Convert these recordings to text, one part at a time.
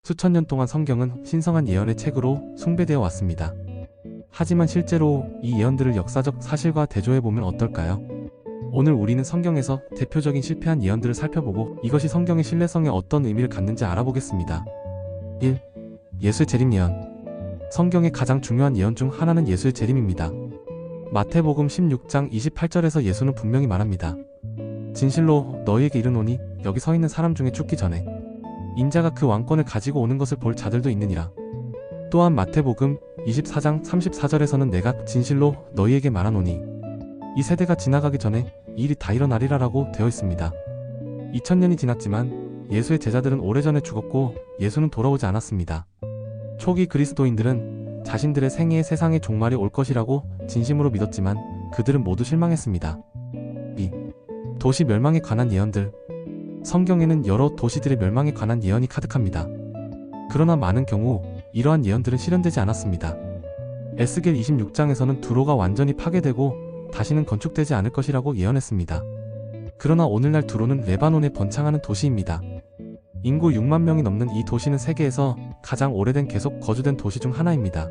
수천 년 동안 성경은 신성한 예언의 책으로 숭배되어 왔습니다. 하지만 실제로 이 예언들을 역사적 사실과 대조해보면 어떨까요? 오늘 우리는 성경에서 대표적인 실패한 예언들을 살펴보고 이것이 성경의 신뢰성에 어떤 의미를 갖는지 알아보겠습니다. 1. 예수의 재림 예언. 성경의 가장 중요한 예언 중 하나는 예수의 재림입니다. 마태복음 16장 28절에서 예수는 분명히 말합니다. 진실로 너희에게 이르노니 여기 서 있는 사람 중에 죽기 전에 인자가 그 왕권을 가지고 오는 것을 볼 자들도 있느니라. 또한 마태복음 24장 34절에서는 내가 진실로 너희에게 말하노니 이 세대가 지나가기 전에 이 일이 다 일어나리라 라고 되어 있습니다. 2000년이 지났지만 예수의 제자들은 오래전에 죽었고 예수는 돌아오지 않았습니다. 초기 그리스도인들은 자신들의 생애에 세상의 종말이 올 것이라고 진심으로 믿었지만 그들은 모두 실망했습니다. 2. 도시 멸망에 관한 예언들. 성경에는 여러 도시들의 멸망에 관한 예언이 가득합니다. 그러나 많은 경우 이러한 예언들은 실현되지 않았습니다. 에스겔 26장에서는 두로가 완전히 파괴되고 다시는 건축되지 않을 것이라고 예언했습니다. 그러나 오늘날 두로는 레바논에 번창하는 도시입니다. 인구 6만 명이 넘는 이 도시는 세계에서 가장 오래된 계속 거주된 도시 중 하나입니다.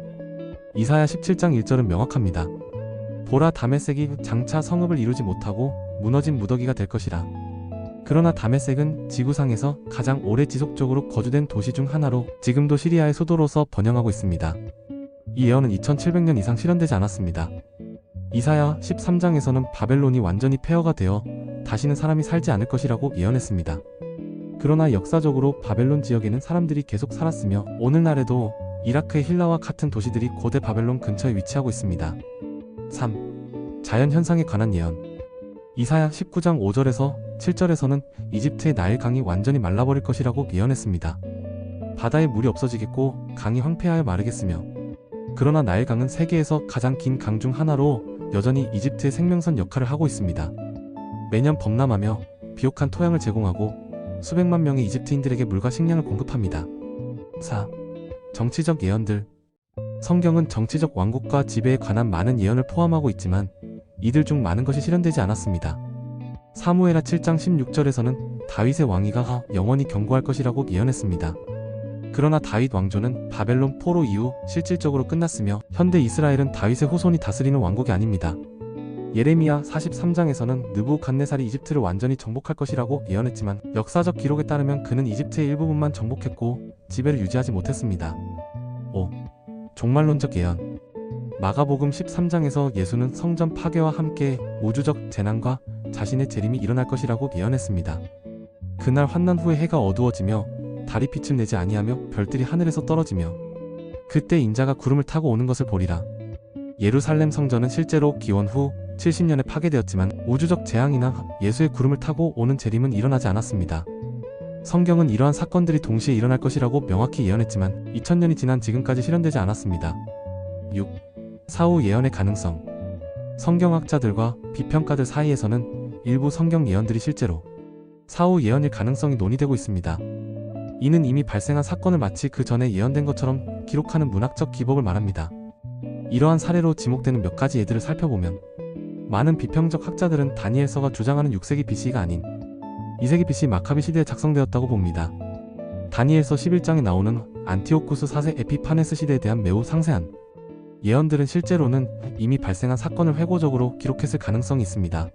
이사야 17장 1절은 명확합니다. 보라 다메섹이 장차 성읍을 이루지 못하고 무너진 무더기가 될 것이라. 그러나 다메섹은 지구상에서 가장 오래 지속적으로 거주된 도시 중 하나로 지금도 시리아의 수도로서 번영하고 있습니다. 이 예언은 2700년 이상 실현되지 않았습니다. 이사야 13장에서는 바벨론이 완전히 폐허가 되어 다시는 사람이 살지 않을 것이라고 예언했습니다. 그러나 역사적으로 바벨론 지역에는 사람들이 계속 살았으며 오늘날에도 이라크의 힐라와 같은 도시들이 고대 바벨론 근처에 위치하고 있습니다. 3. 자연현상에 관한 예언. 이사야 19장 5절에서 7절에서는 이집트의 나일 강이 완전히 말라버릴 것이라고 예언했습니다. 바다에 물이 없어지겠고 강이 황폐하여 마르겠으며 그러나 나일 강은 세계에서 가장 긴 강 중 하나로 여전히 이집트의 생명선 역할을 하고 있습니다. 매년 범람하며 비옥한 토양을 제공하고 수백만 명의 이집트인들에게 물과 식량을 공급합니다. 4. 정치적 예언들. 성경은 정치적 왕국과 지배에 관한 많은 예언을 포함하고 있지만 이들 중 많은 것이 실현되지 않았습니다. 사무엘하 7장 16절에서는 다윗의 왕위가 영원히 견고할 것이라고 예언했습니다. 그러나 다윗 왕조는 바벨론 포로 이후 실질적으로 끝났으며 현대 이스라엘은 다윗의 후손이 다스리는 왕국이 아닙니다. 예레미야 43장에서는 느부갓네살이 이집트를 완전히 정복할 것이라고 예언했지만 역사적 기록에 따르면 그는 이집트의 일부분만 정복했고 지배를 유지하지 못했습니다. 5. 종말론적 예언. 마가복음 13장에서 예수는 성전 파괴와 함께 우주적 재난과 자신의 재림이 일어날 것이라고 예언했습니다. 그날 환난 후에 해가 어두워지며 달이 빛을 내지 아니하며 별들이 하늘에서 떨어지며 그때 인자가 구름을 타고 오는 것을 보리라. 예루살렘 성전은 실제로 기원 후 70년에 파괴되었지만 우주적 재앙이나 예수의 구름을 타고 오는 재림은 일어나지 않았습니다. 성경은 이러한 사건들이 동시에 일어날 것이라고 명확히 예언했지만 2000년이 지난 지금까지 실현되지 않았습니다. 6. 사후 예언의 가능성. 성경학자들과 비평가들 사이에서는 일부 성경 예언들이 실제로 사후 예언일 가능성이 논의되고 있습니다. 이는 이미 발생한 사건을 마치 그 전에 예언된 것처럼 기록하는 문학적 기법을 말합니다. 이러한 사례로 지목되는 몇 가지 예들을 살펴보면 많은 비평적 학자들은 다니엘서가 주장하는 6세기 BC가 아닌 2세기 BC 마카비 시대에 작성되었다고 봅니다. 다니엘서 11장에 나오는 안티오쿠스 4세 에피파네스 시대에 대한 매우 상세한 예언들은 실제로는 이미 발생한 사건을 회고적으로 기록했을 가능성이 있습니다.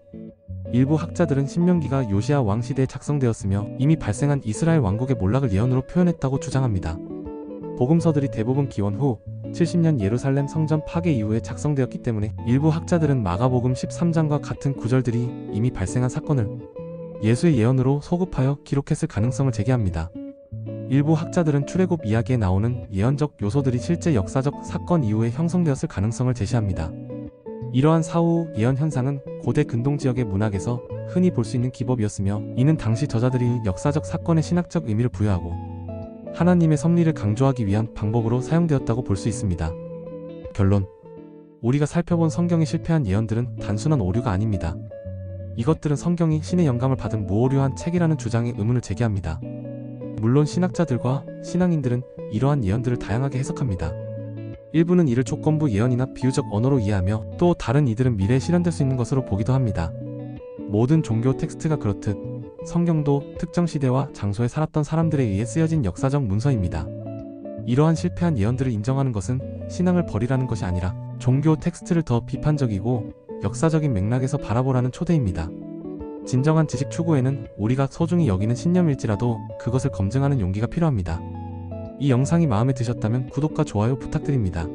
일부 학자들은 신명기가 요시야 왕 시대에 작성되었으며 이미 발생한 이스라엘 왕국의 몰락을 예언으로 표현했다고 주장합니다. 복음서들이 대부분 기원 후 70년 예루살렘 성전 파괴 이후에 작성되었기 때문에 일부 학자들은 마가복음 13장과 같은 구절들이 이미 발생한 사건을 예수의 예언으로 소급하여 기록했을 가능성을 제기합니다. 일부 학자들은 출애굽 이야기에 나오는 예언적 요소들이 실제 역사적 사건 이후에 형성되었을 가능성을 제시합니다. 이러한 사후 예언 현상은 고대 근동 지역의 문학에서 흔히 볼 수 있는 기법이었으며 이는 당시 저자들이 역사적 사건에 신학적 의미를 부여하고 하나님의 섭리를 강조하기 위한 방법으로 사용되었다고 볼 수 있습니다. 결론. 우리가 살펴본 성경의 실패한 예언들은 단순한 오류가 아닙니다. 이것들은 성경이 신의 영감을 받은 무오류한 책이라는 주장에 의문을 제기합니다. 물론 신학자들과 신앙인들은 이러한 예언들을 다양하게 해석합니다. 일부는 이를 조건부 예언이나 비유적 언어로 이해하며 또 다른 이들은 미래에 실현될 수 있는 것으로 보기도 합니다. 모든 종교 텍스트가 그렇듯 성경도 특정 시대와 장소에 살았던 사람들에 의해 쓰여진 역사적 문서입니다. 이러한 실패한 예언들을 인정하는 것은 신앙을 버리라는 것이 아니라 종교 텍스트를 더 비판적이고 역사적인 맥락에서 바라보라는 초대입니다. 진정한 지식 추구에는 우리가 소중히 여기는 신념일지라도 그것을 검증하는 용기가 필요합니다. 이 영상이 마음에 드셨다면 구독과 좋아요 부탁드립니다.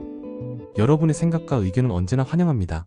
여러분의 생각과 의견은 언제나 환영합니다.